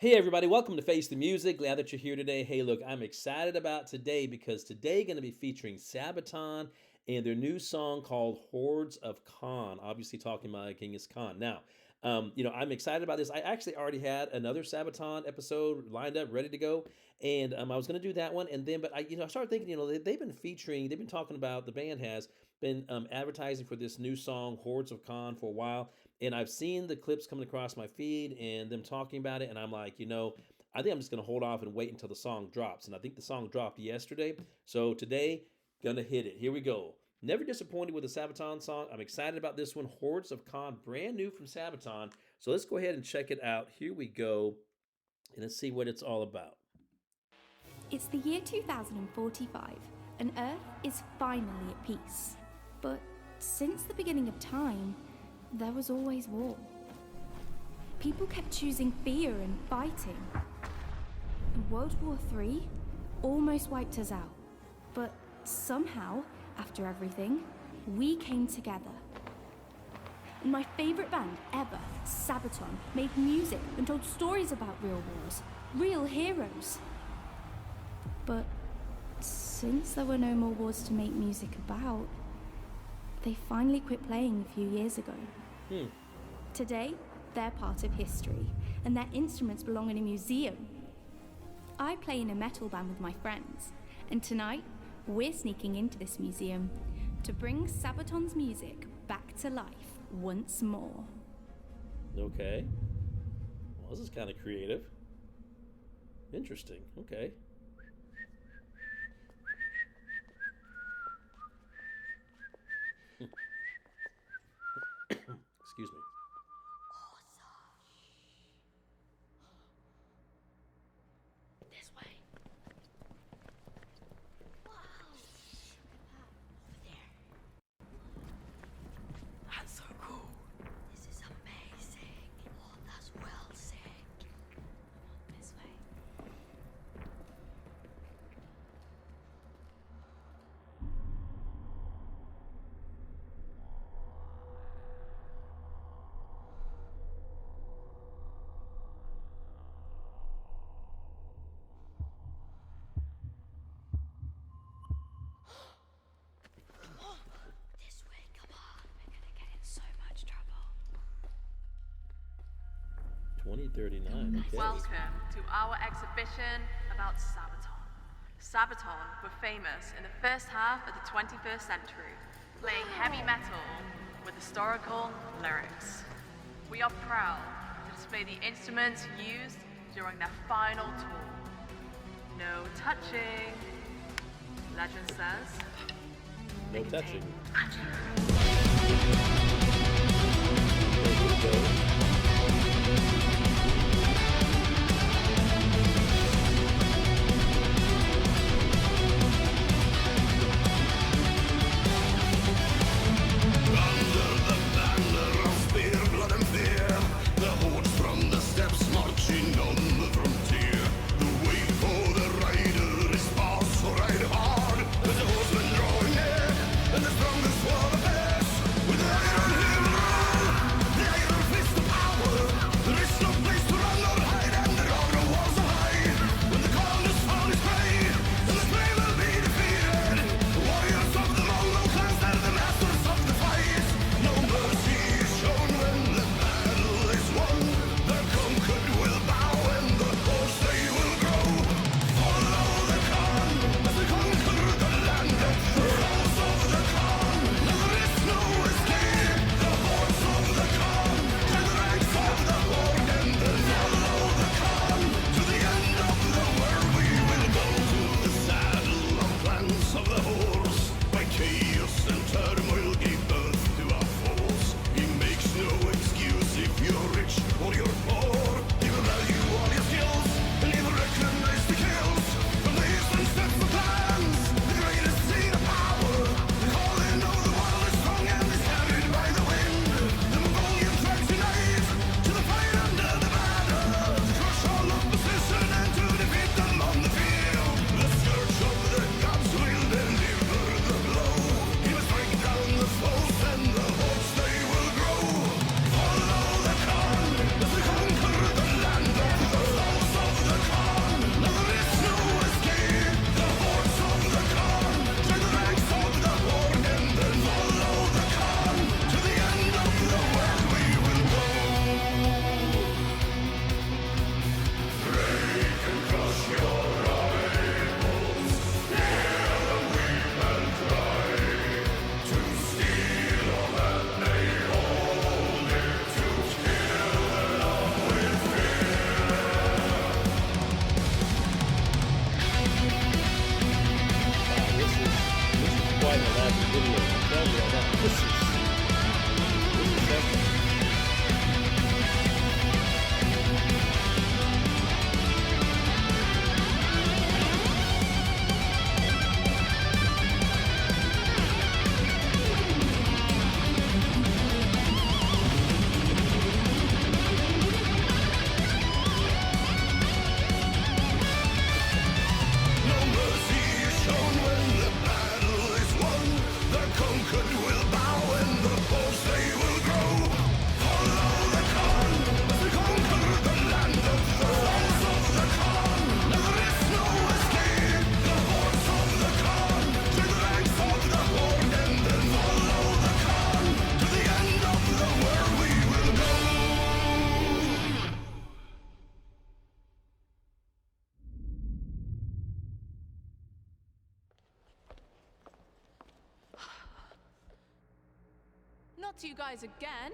Hey everybody, welcome to Face the Music. Glad that you're here today. Hey, look, I'm excited about today because today going to be featuring Sabaton and their new song called Hordes of Khan. Obviously talking about Genghis Khan. Now, I'm excited about this. I actually already had another Sabaton episode lined up, ready to go, and I was going to do that one. And then, but I started thinking, they've been talking about, the band has been advertising for this new song Hordes of Khan for a while, and I've seen the clips coming across my feed and them talking about it, and I'm like, I think I'm just going to hold off and wait until the song drops. And I think the song dropped yesterday, so today gonna hit it. Here we go. Never disappointed with a Sabaton song. I'm excited about this one, Hordes of Khan, brand new from Sabaton. So let's go ahead and check it out. Here we go, and let's see what it's all about. It's the year 2045, and Earth is finally at peace. But since the beginning of time, there was always war. People kept choosing fear and fighting. And World War III almost wiped us out. But somehow, after everything, we came together. And my favourite band ever, Sabaton, made music and told stories about real wars, real heroes. But since there were no more wars to make music about, they finally quit playing a few years ago. Today, they're part of history, and their instruments belong in a museum. I play in a metal band with my friends, and tonight, we're sneaking into this museum to bring Sabaton's music back to life once more. Okay. Well, this is kind of creative. Interesting. Okay. Excuse me. This way. Wow. Over there. That's so cool. This is amazing. Oh, that's well synced. This way. 2039. Okay. Welcome to our exhibition about Sabaton. Sabaton were famous in the first half of the 21st century, playing heavy metal with historical lyrics. We are proud to display the instruments used during their final tour. No touching. Legend says. No touching. classic video. I'm telling you, this is something. No mercy is shown when the battle is won. The conquered will bow and the foes they will grow. Follow the Khan as we conquer the land of the sons of the Khan. There is no escape. The hordes of the Khan to the ranks of the Horde and then follow the Khan to the end of the world we will go. Not to you guys again.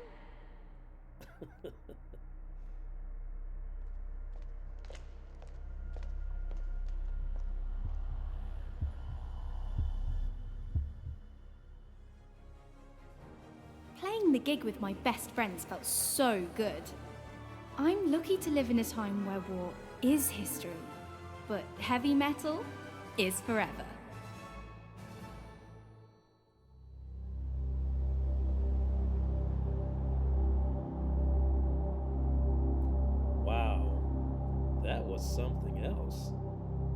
Playing the gig with my best friends felt so good. I'm lucky to live in a time where war is history, but heavy metal is forever. Wow, that was something else.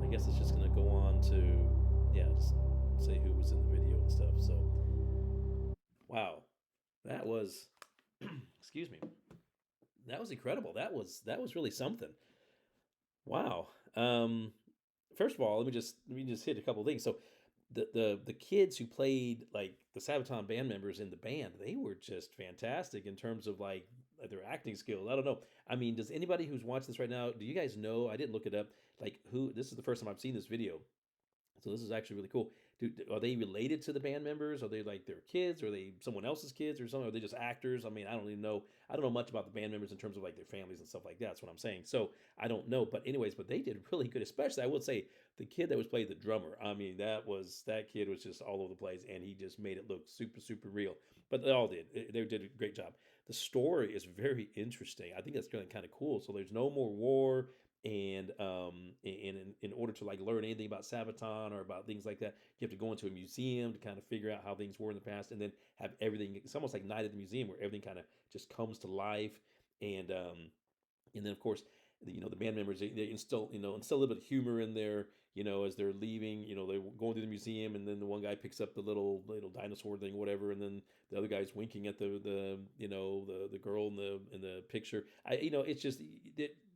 I guess it's just gonna go on to, yeah, just say who was in the video and stuff. So, wow, that was, excuse me, that was incredible. That was really something. Wow. First of all, let me just hit a couple of things. So, the kids who played like the Sabaton band members in the band, they were just fantastic in terms of like their acting skills. I don't know. I mean, does anybody who's watching this right now, do you guys know? I didn't look it up. Like who? This is the first time I've seen this video, so this is actually really cool. Are they related to the band members? Are they like their kids? Are they someone else's kids or something? Are they just actors? I mean, I don't even know. I don't know much about the band members in terms of like their families and stuff like that. That's what I'm saying. So I don't know. But anyways, but they did really good. Especially, I would say the kid that was playing the drummer. I mean, that kid was just all over the place, and he just made it look super super real. But they all did. They did a great job. The story is very interesting. I think that's really kind of cool. So there's no more war, and in order to like learn anything about Sabaton or about things like that, you have to go into a museum to kind of figure out how things were in the past, and then have everything. It's almost like Night at the Museum, where everything kind of just comes to life, and and then of course the band members, they instill a little bit of humor in there, as they're leaving. They're going through the museum, and then the one guy picks up the little dinosaur thing, whatever, and then the other guy's winking at the girl in the picture. It's just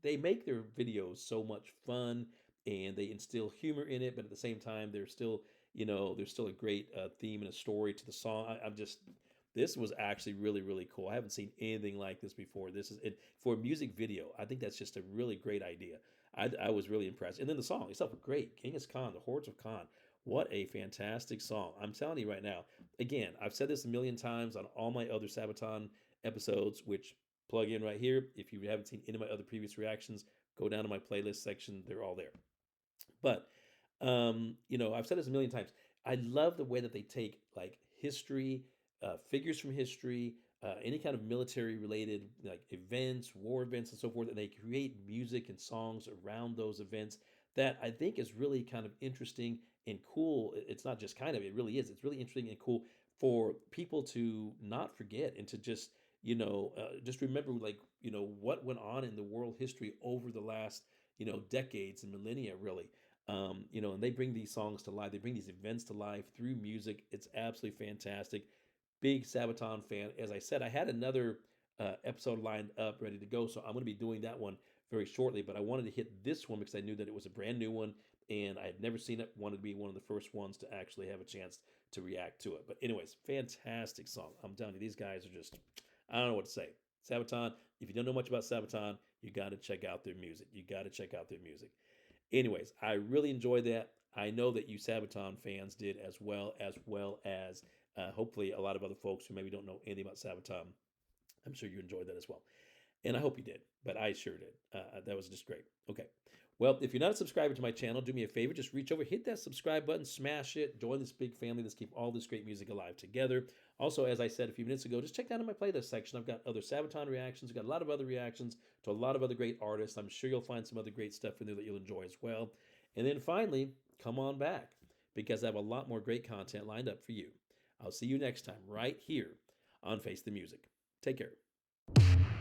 they make their videos so much fun, and they instill humor in it, but at the same time there's still a great theme and a story to the song. I'm just This was actually really, really cool. I haven't seen anything like this before. This is it for a music video. I think that's just a really great idea. I was really impressed. And then the song itself, great. Genghis Khan, the Hordes of Khan. What a fantastic song. I'm telling you right now. Again, I've said this a million times on all my other Sabaton episodes, which plug in right here. If you haven't seen any of my other previous reactions, go down to my playlist section. They're all there. But I've said this a million times. I love the way that they take like history, figures from history, any kind of military related like events, war events, and so forth, and they create music and songs around those events that I think is really kind of interesting and cool. It's not just kind of, it really is. It's really interesting and cool for people to not forget and to just remember what went on in the world history over the last decades and millennia, really. And they bring these songs to life. They bring these events to life through music. It's absolutely fantastic. Big Sabaton fan. As I said, I had another episode lined up ready to go, so I'm going to be doing that one very shortly. But I wanted to hit this one because I knew that it was a brand new one, and I had never seen it. Wanted to be one of the first ones to actually have a chance to react to it. But anyways, fantastic song. I'm telling you, these guys are just, I don't know what to say. Sabaton, if you don't know much about Sabaton, you got to check out their music. You got to check out their music. Anyways, I really enjoyed that. I know that you Sabaton fans did as well as hopefully a lot of other folks who maybe don't know anything about Sabaton. I'm sure you enjoyed that as well. And I hope you did, but I sure did. That was just great. Okay. Well, if you're not a subscriber to my channel, do me a favor. Just reach over, hit that subscribe button, smash it, join this big family. Let's keep all this great music alive together. Also, as I said a few minutes ago, just check down in my playlist section. I've got other Sabaton reactions. I've got a lot of other reactions to a lot of other great artists. I'm sure you'll find some other great stuff in there that you'll enjoy as well. And then finally, come on back, because I have a lot more great content lined up for you. I'll see you next time right here on Face the Music. Take care.